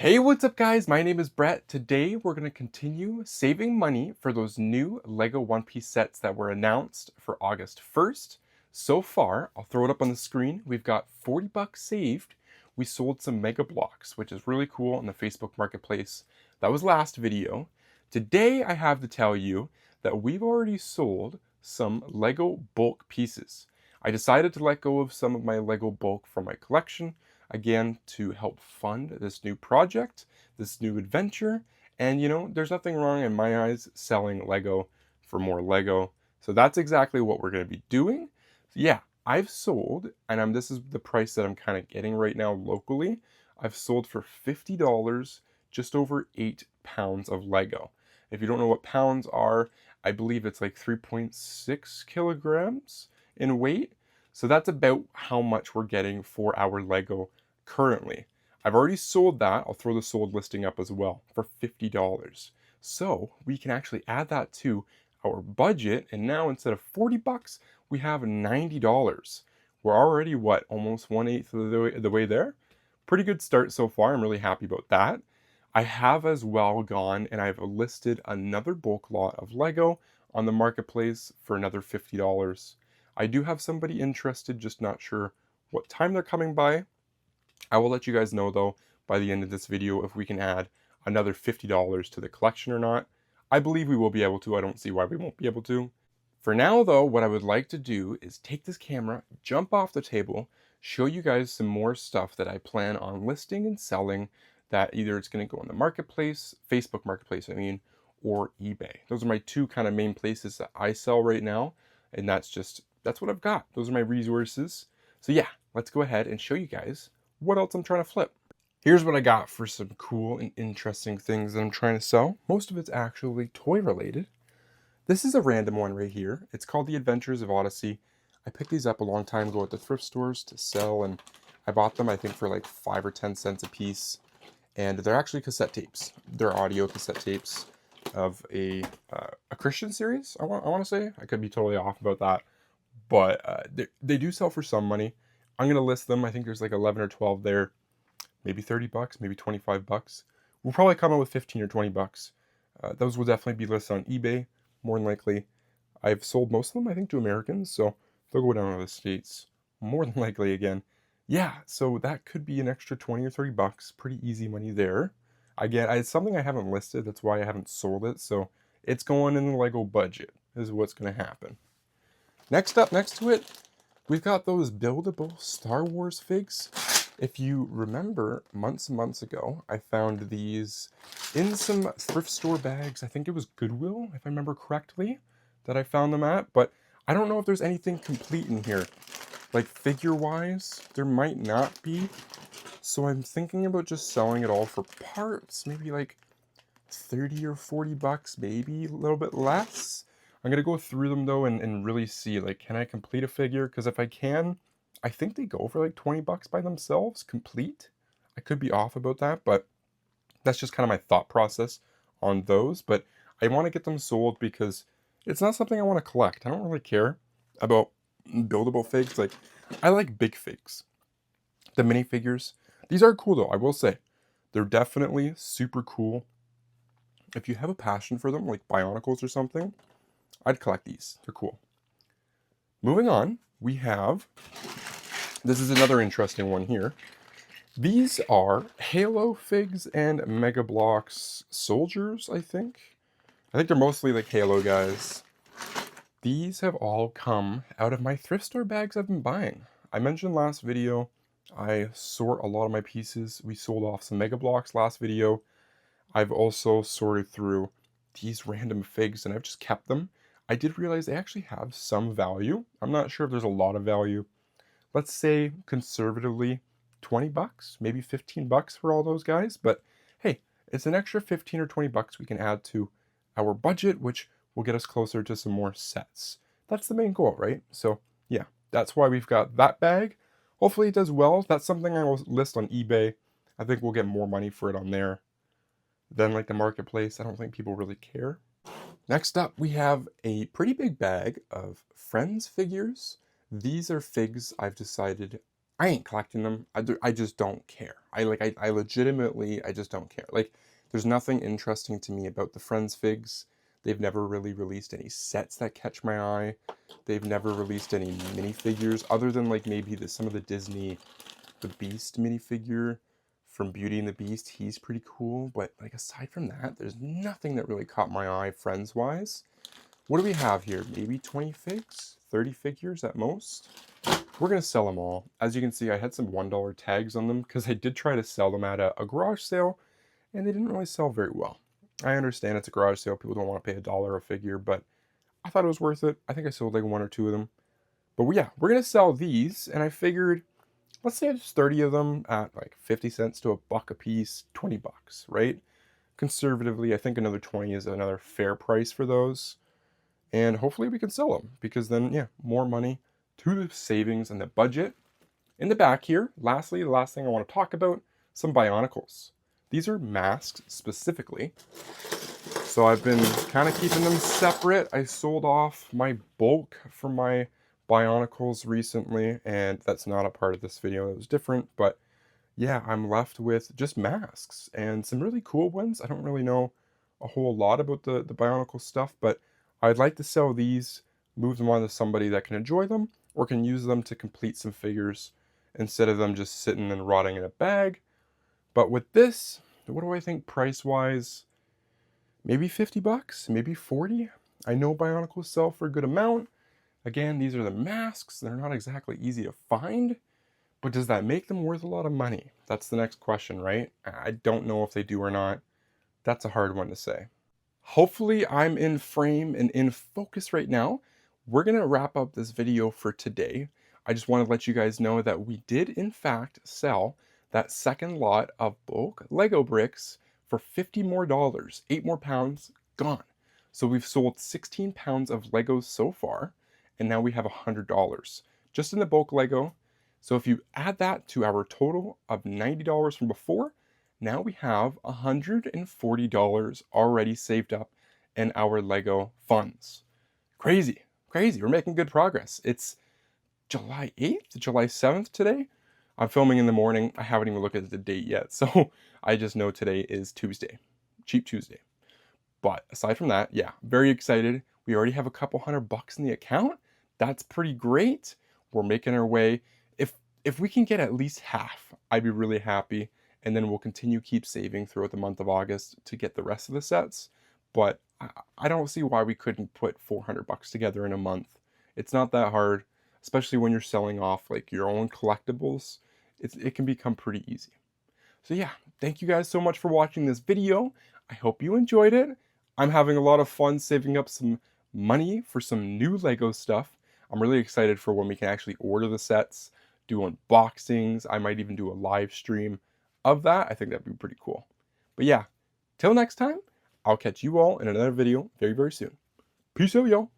Hey, what's up guys? My name is Brett. Today we're going to continue saving money for those new LEGO One Piece sets that were announced for August 1st. So far, I'll throw it up on the screen. We've got 40 bucks saved. We sold some Mega Blocks, which is really cool on the Facebook Marketplace. That was last video. Today I have to tell you that we've already sold some LEGO bulk pieces. I decided to let go of some of my LEGO bulk from my collection, again, to help fund this new project, this new adventure. And there's nothing wrong in my eyes selling Lego for more Lego. So that's exactly what we're going to be doing. So yeah, I've sold, and this is the price that I'm kind of getting right now locally. I've sold for $50 just over 8 pounds of Lego. If you don't know what pounds are, I believe it's like 3.6 kilograms in weight. So that's about how much we're getting for our Lego currently. I've already sold that. I'll throw the sold listing up as well for $50. So we can actually add that to our budget. And now instead of 40 bucks, we have $90. We're already, what, almost 1/8 of the way there? Pretty good start so far. I'm really happy about that. I have as well gone and I've listed another bulk lot of Lego on the marketplace for another $50. I do have somebody interested, just not sure what time they're coming by. I will let you guys know though by the end of this video if we can add another $50 to the collection or not. I believe we will be able to. I don't see why we won't be able to. For now though, what I would like to do is take this camera, jump off the table, show you guys some more stuff that I plan on listing and selling, that either it's going to go on the marketplace, Facebook Marketplace I mean, or eBay. Those are my two kind of main places that I sell right now, and that's what I've got. Those are my resources. So yeah, let's go ahead and show you guys what else I'm trying to flip. Here's what I got for some cool and interesting things that I'm trying to sell. Most of it's actually toy related. This is a random one right here. It's called The Adventures of Odyssey. I picked these up a long time ago at the thrift stores to sell, and I bought them I think for like 5 or 10 cents a piece. And they're actually cassette tapes. They're audio cassette tapes of a Christian series, I want to say. I could be totally off about that. But they do sell for some money. I'm going to list them. I think there's like 11 or 12 there. Maybe 30 bucks, maybe 25 bucks. We'll probably come up with 15 or 20 bucks. Those will definitely be listed on eBay, more than likely. I've sold most of them, I think, to Americans, so they'll go down to the States more than likely again. Yeah, so that could be an extra 20 or 30 bucks. Pretty easy money there. Again, it's something I haven't listed. That's why I haven't sold it. So it's going in the Lego budget is what's going to happen. Next up, next to it, we've got those buildable Star Wars figs. If you remember, months and months ago, I found these in some thrift store bags. I think it was Goodwill, if I remember correctly, that I found them at. But I don't know if there's anything complete in here. Like figure-wise, there might not be. So I'm thinking about just selling it all for parts. Maybe like 30 or 40 bucks, maybe a little bit less. I'm going to go through them though and really see, like, can I complete a figure? Because if I can, I think they go for like 20 bucks by themselves, complete. I could be off about that, but that's just kind of my thought process on those. But I want to get them sold because it's not something I want to collect. I don't really care about buildable figs. Like, I like big figs. The minifigures, these are cool though, I will say. They're definitely super cool. If you have a passion for them, like Bionicles or something, I'd collect these. They're cool. Moving on, we have, this is another interesting one here. These are Halo figs and Mega Bloks soldiers, I think. I think they're mostly like Halo guys. These have all come out of my thrift store bags I've been buying. I mentioned last video, I sort a lot of my pieces. We sold off some Mega Bloks last video. I've also sorted through these random figs and I've just kept them. I did realize they actually have some value. I'm not sure if there's a lot of value. Let's say conservatively 20 bucks, maybe 15 bucks for all those guys. But hey, it's an extra 15 or 20 bucks we can add to our budget, which will get us closer to some more sets. That's the main goal, right? So yeah, that's why we've got that bag. Hopefully it does well. That's something I will list on eBay. I think we'll get more money for it on there than like the marketplace. I don't think people really care. Next up, we have a pretty big bag of Friends figures. These are figs I've decided I ain't collecting them. I just don't care. I legitimately, I just don't care. Like, there's nothing interesting to me about the Friends figs. They've never really released any sets that catch my eye. They've never released any minifigures other than like maybe some of the Disney The Beast minifigure from Beauty and the Beast. He's pretty cool, but like aside from that, there's nothing that really caught my eye Friends wise. What do we have here? Maybe 20 figs? 30 figures at most? We're going to sell them all. As you can see, I had some $1 tags on them because I did try to sell them at a garage sale, and they didn't really sell very well. I understand it's a garage sale. People don't want to pay $1 a figure, but I thought it was worth it. I think I sold like one or two of them. But yeah, we're going to sell these, and I figured, let's say it's 30 of them at like 50 cents to $1 a piece, 20 bucks, right? Conservatively, I think another 20 is another fair price for those. And hopefully we can sell them because then, yeah, more money to the savings and the budget. In the back here, lastly, the last thing I want to talk about, some Bionicles. These are masks specifically. So I've been kind of keeping them separate. I sold off my bulk for my Bionicles recently, and that's not a part of this video. It was different, but yeah, I'm left with just masks and some really cool ones. I don't really know a whole lot about the Bionicle stuff, but I'd like to sell these, move them on to somebody that can enjoy them or can use them to complete some figures instead of them just sitting and rotting in a bag. But with this, what do I think price-wise? Maybe 50 bucks, maybe 40. I know Bionicles sell for a good amount. Again, these are the masks. They're not exactly easy to find. But does that make them worth a lot of money? That's the next question, right? I don't know if they do or not. That's a hard one to say. Hopefully I'm in frame and in focus right now. We're going to wrap up this video for today. I just want to let you guys know that we did in fact sell that second lot of bulk Lego bricks for $50 more, 8 more pounds gone. So we've sold 16 pounds of Legos so far, and now we have $100 just in the bulk Lego. So if you add that to our total of $90 from before, now we have $140 already saved up in our Lego funds. Crazy, crazy. We're making good progress. It's July 8th, July 7th today. I'm filming in the morning. I haven't even looked at the date yet, so I just know today is Tuesday, Cheap Tuesday. But aside from that, yeah, very excited. We already have a couple $100 in the account. That's pretty great. We're making our way. If we can get at least half, I'd be really happy. And then we'll continue keep saving throughout the month of August to get the rest of the sets. But I don't see why we couldn't put $400 together in a month. It's not that hard, especially when you're selling off like your own collectibles. It can become pretty easy. So yeah, thank you guys so much for watching this video. I hope you enjoyed it. I'm having a lot of fun saving up some money for some new Lego stuff. I'm really excited for when we can actually order the sets, do unboxings. I might even do a live stream of that. I think that'd be pretty cool. But yeah, till next time, I'll catch you all in another video very, very soon. Peace out, y'all.